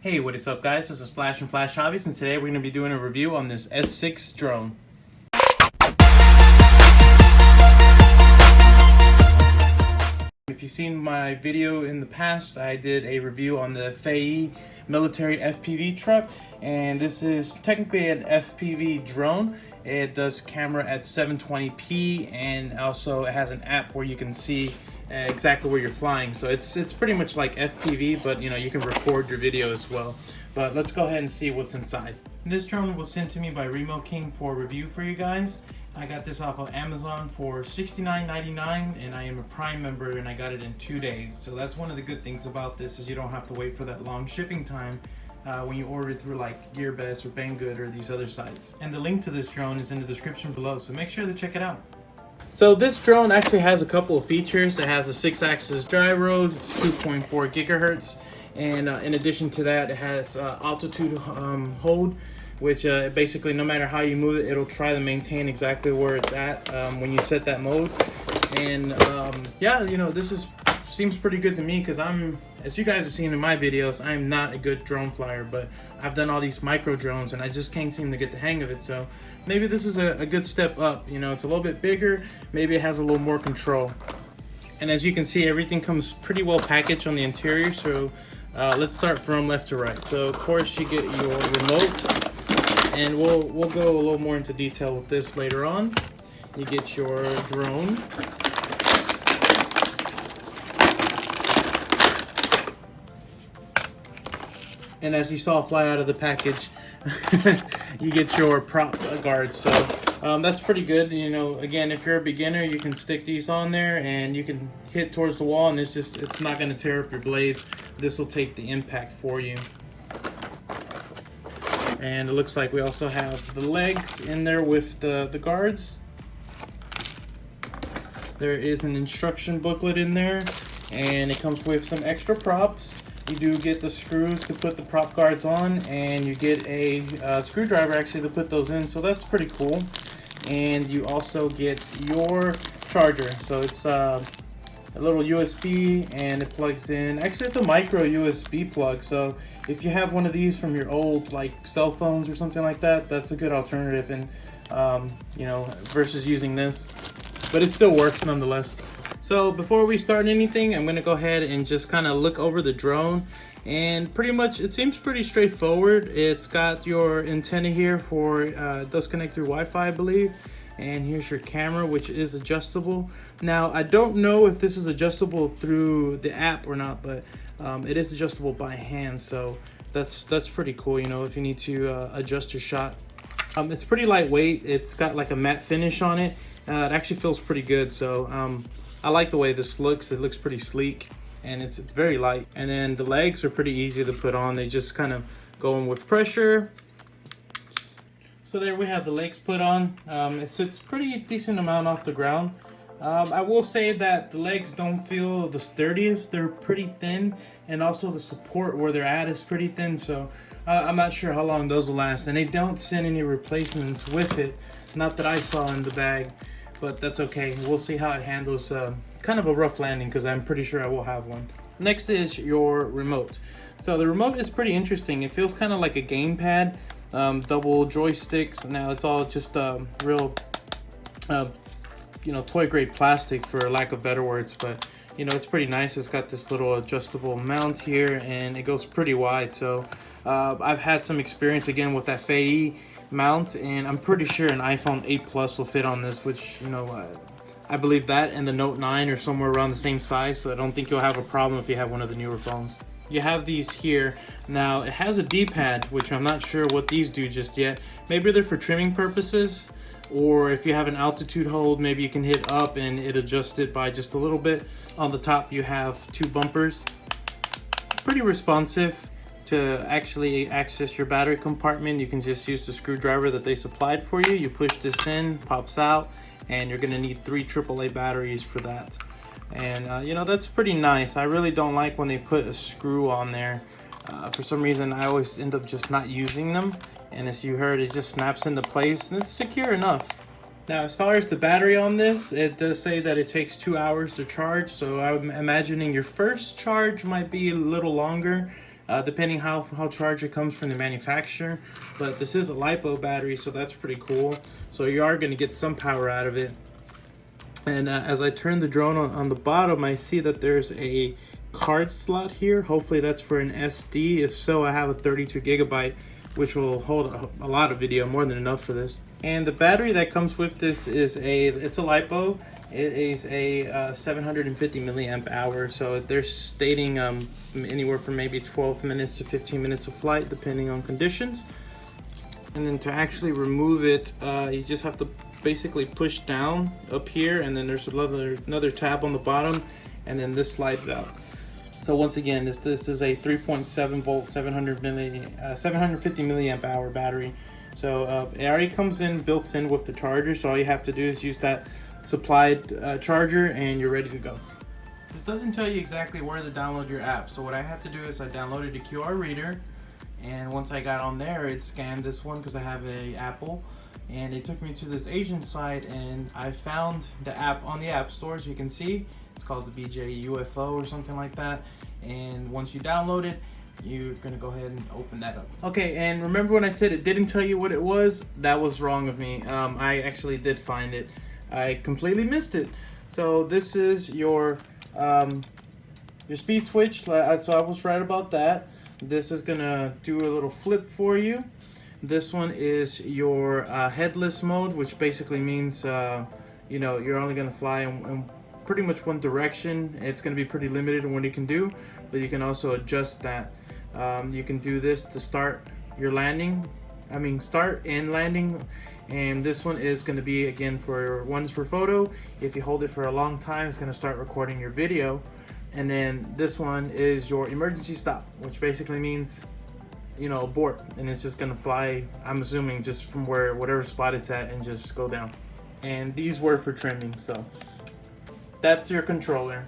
Hey, what is up guys? This is Flash from Flash Hobbies, and today we're going to be doing a review on this S6 drone. If you've seen my video in the past, I did a review on the FPV military FPV truck, and this is technically an FPV drone. It does camera at 720p, and also it has an app where you can see exactly where you're flying. So it's pretty much like FPV, but you can record your video as well. But let's go ahead and see what's inside. This drone was sent to me by Remoking for review for you guys. I got this off of Amazon for $69.99, and I am a Prime member, and I got it in 2 days. So that's one of the good things about this, is you don't have to wait for that long shipping time when you order it through like GearBest or Banggood or these other sites. And the link to this drone is in the description below, so make sure to check it out. So this drone actually has a couple of features. It has a 6-axis gyro, 2.4 gigahertz, and in addition to that, it has altitude hold, which basically no matter how you move it, it'll try to maintain exactly where it's at when you set that mode. And yeah, this seems pretty good to me, because as you guys have seen in my videos, I'm not a good drone flyer, but I've done all these micro drones and I just can't seem to get the hang of it. So maybe this is a good step up. It's a little bit bigger, maybe it has a little more control. And as you can see, everything comes pretty well packaged on the interior. So let's start from left to right. So of course you get your remote, and we'll go a little more into detail with this later on. You get your drone. And as you saw fly out of the package, you get your prop guards. So that's pretty good. Again, if you're a beginner, you can stick these on there and you can hit towards the wall, and it's not going to tear up your blades. This will take the impact for you. And it looks like we also have the legs in there with the guards. There is an instruction booklet in there, and it comes with some extra props. You do get the screws to put the prop guards on, and you get a screwdriver actually to put those in, so that's pretty cool. And you also get your charger. So it's a little USB, and it plugs in. Actually, it's a micro USB plug, so if you have one of these from your old like cell phones or something like that, that's a good alternative, and versus using this, but it still works nonetheless. So before we start anything, I'm going to go ahead and just kind of look over the drone, and pretty much it seems pretty straightforward. It's got your antenna here for it does connect through Wi-Fi, I believe, and here's your camera, which is adjustable. Now I don't know if this is adjustable through the app or not, but it is adjustable by hand, so that's pretty cool. If you need to adjust your shot. It's pretty lightweight. It's got like a matte finish on it. It actually feels pretty good. So I like the way this looks. It looks pretty sleek, and it's very light. And then the legs are pretty easy to put on. They just kind of go in with pressure. So there we have the legs put on. It sits pretty decent amount off the ground. I will say that the legs don't feel the sturdiest. They're pretty thin, and also the support where they're at is pretty thin. So I'm not sure how long those will last. And they don't send any replacements with it. Not that I saw in the bag. But that's okay. We'll see how it handles kind of a rough landing, because I'm pretty sure I will have one. Next is your remote. So the remote is pretty interesting. It feels kind of like a gamepad, double joysticks. Now it's all just real, toy grade plastic, for lack of better words. But it's pretty nice. It's got this little adjustable mount here, and it goes pretty wide. So I've had some experience again with that FPV mount, and I'm pretty sure an iPhone 8 Plus will fit on this, which I believe that and the Note 9 are somewhere around the same size, so I don't think you'll have a problem if you have one of the newer phones. You have these here. Now it has a D-pad, which I'm not sure what these do just yet. Maybe they're for trimming purposes, or if you have an altitude hold, maybe you can hit up and it adjusts it by just a little bit. On the top you have 2 bumpers, pretty responsive. To actually access your battery compartment, you can just use the screwdriver that they supplied for you. You push this in, pops out, and you're going to need 3 AAA batteries for that. And that's pretty nice. I really don't like when they put a screw on there. For some reason I always end up just not using them, and as you heard, it just snaps into place and it's secure enough. Now, as far as the battery on this, it does say that it takes 2 hours to charge, so I'm imagining your first charge might be a little longer. depending how charged it comes from the manufacturer. But this is a LiPo battery, so that's pretty cool. So you are going to get some power out of it. And as I turn the drone on the bottom, I see that there's a card slot here. Hopefully that's for an SD. If so, I have a 32 gigabyte, which will hold a lot of video, more than enough for this. And the battery that comes with this is it's a LiPo. It is a 750 milliamp hour. So they're stating anywhere from maybe 12 minutes to 15 minutes of flight, depending on conditions. And then to actually remove it, you just have to basically push down up here, and then there's another tab on the bottom, and then this slides out. So once again, this is a 3.7 volt 750 milliamp hour battery. So it already comes in built in with the charger, so all you have to do is use that supplied charger and you're ready to go. This doesn't tell you exactly where to download your app, so what I had to do is I downloaded a QR reader, and once I got on there, it scanned this one because I have a Apple, and it took me to this Asian site, and I found the app on the App Store. As you can see, it's called the BJ UFO or something like that. And once you download it, you're gonna go ahead and open that up. Okay, and remember when I said it didn't tell you what it was? That was wrong of me. I actually did find it. I completely missed it. So this is your speed switch. So I was right about that. This is gonna do a little flip for you. This one is your headless mode, which basically means you know, you're only gonna fly in pretty much one direction. It's gonna be pretty limited in what you can do, but you can also adjust that. You can do this to start your landing. Start and landing. And this one is gonna be, again, one's for photo. If you hold it for a long time, it's gonna start recording your video. And then this one is your emergency stop, which basically means, you know, abort, and it's just gonna fly, I'm assuming, just from whatever spot it's at and just go down. And these were for trimming, so that's your controller.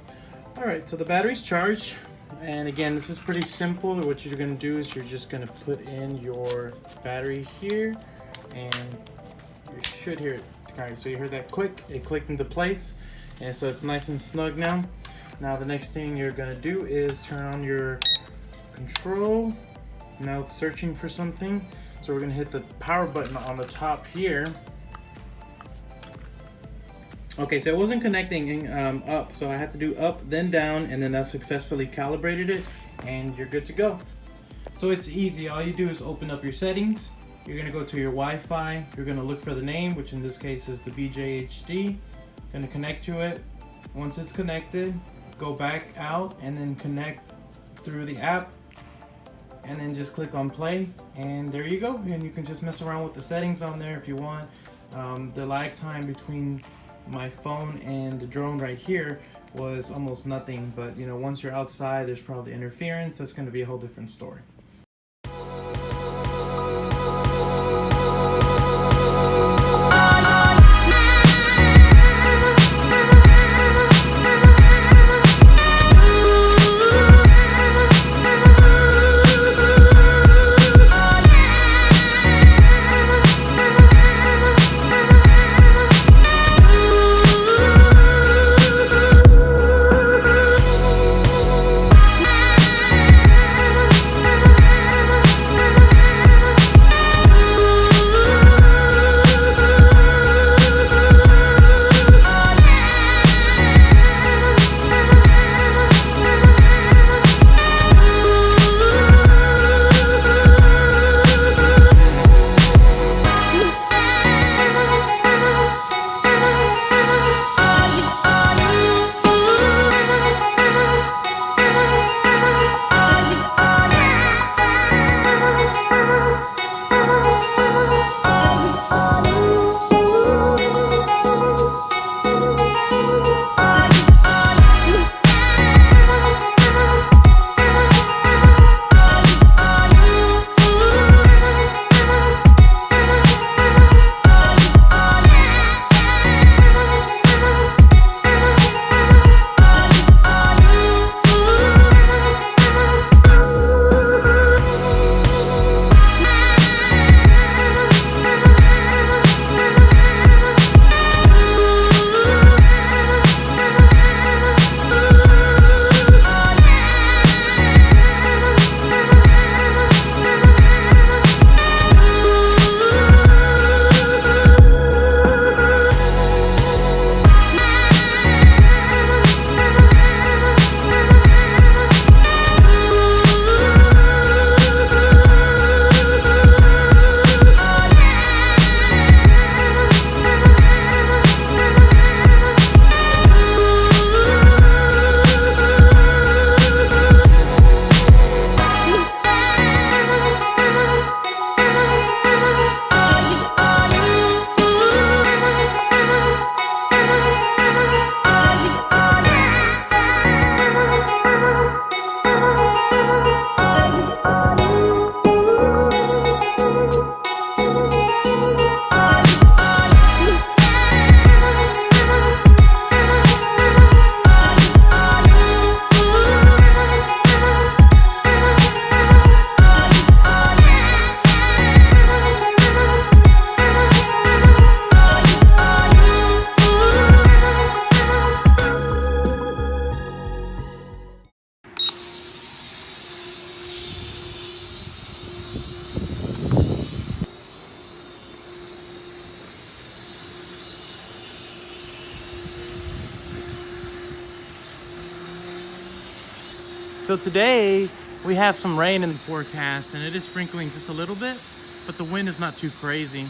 All right, so the battery's charged, and again, this is pretty simple. What you're gonna do is you're just gonna put in your battery here, and you should hear it. All right, so you heard that click, it clicked into place, and so it's nice and snug now. Now the next thing you're gonna do is turn on your control. Now it's searching for something, so we're gonna hit the power button on the top here. Okay, so it wasn't connecting up, so I had to do up, then down, and then that successfully calibrated it, and you're good to go. So it's easy. All you do is open up your settings. You're gonna go to your Wi-Fi. You're gonna look for the name, which in this case is the BJHD. Gonna connect to it. Once it's connected, go back out and then connect through the app, and then just click on play, and there you go. And you can just mess around with the settings on there if you want. The lag time between my phone and the drone right here was almost nothing, but you know, once you're outside, there's probably interference. That's going to be a whole different story. So today we have some rain in the forecast, and it is sprinkling just a little bit, but the wind is not too crazy.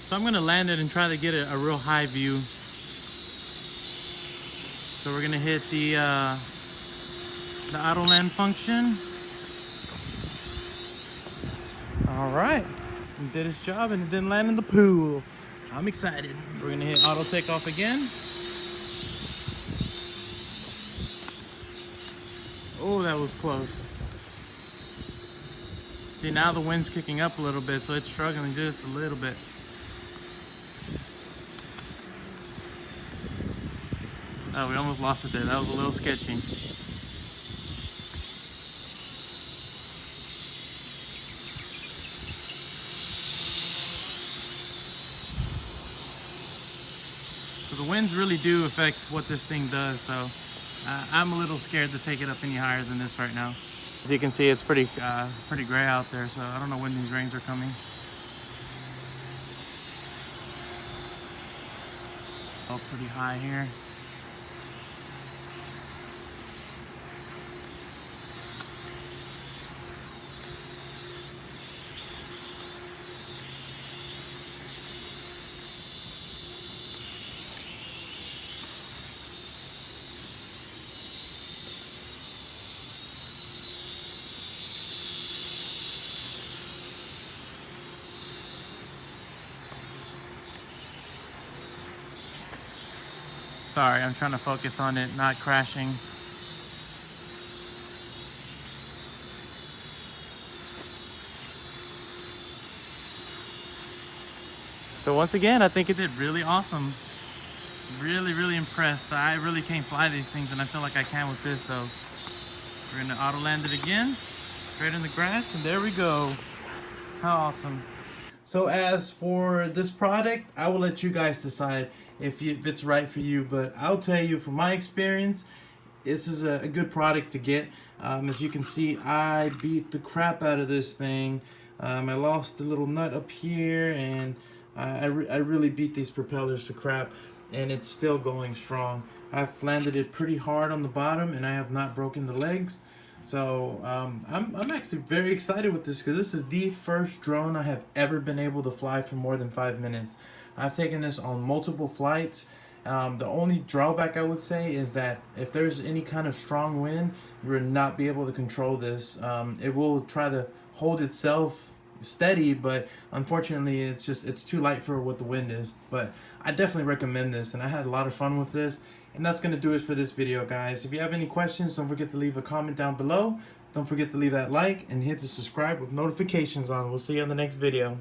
So I'm gonna land it and try to get a real high view. So we're gonna hit the auto land function. All right, it did its job and it didn't land in the pool. I'm excited. We're gonna hit auto takeoff again. Oh, that was close. See, now the wind's kicking up a little bit, so it's struggling just a little bit. Oh, we almost lost it there. That was a little sketchy. So the winds really do affect what this thing does, so I'm a little scared to take it up any higher than this right now. As you can see, it's pretty gray out there, so I don't know when these rains are coming. Oh, pretty high here. Sorry, I'm trying to focus on it not crashing. So once again, I think it did really awesome. Really impressed. I really can't fly these things, and I feel like I can with this, so we're gonna auto land it again, straight in the grass, and there we go. How awesome. So as for this product, I will let you guys decide if it's right for you, but I'll tell you from my experience, this is a good product to get. As you can see, I beat the crap out of this thing. I lost the little nut up here, and I really beat these propellers to crap, and it's still going strong. I've landed it pretty hard on the bottom, and I have not broken the legs. So I'm actually very excited with this, because this is the first drone I have ever been able to fly for more than 5 minutes. I've taken this on multiple flights. The only drawback I would say is that if there's any kind of strong wind, you will not be able to control this. It will try to hold itself steady, but unfortunately it's too light for what the wind is. But I definitely recommend this, and I had a lot of fun with this. And that's going to do it for this video, guys. If you have any questions, don't forget to leave a comment down below. Don't forget to leave that like and hit the subscribe with notifications on. We'll see you on the next video.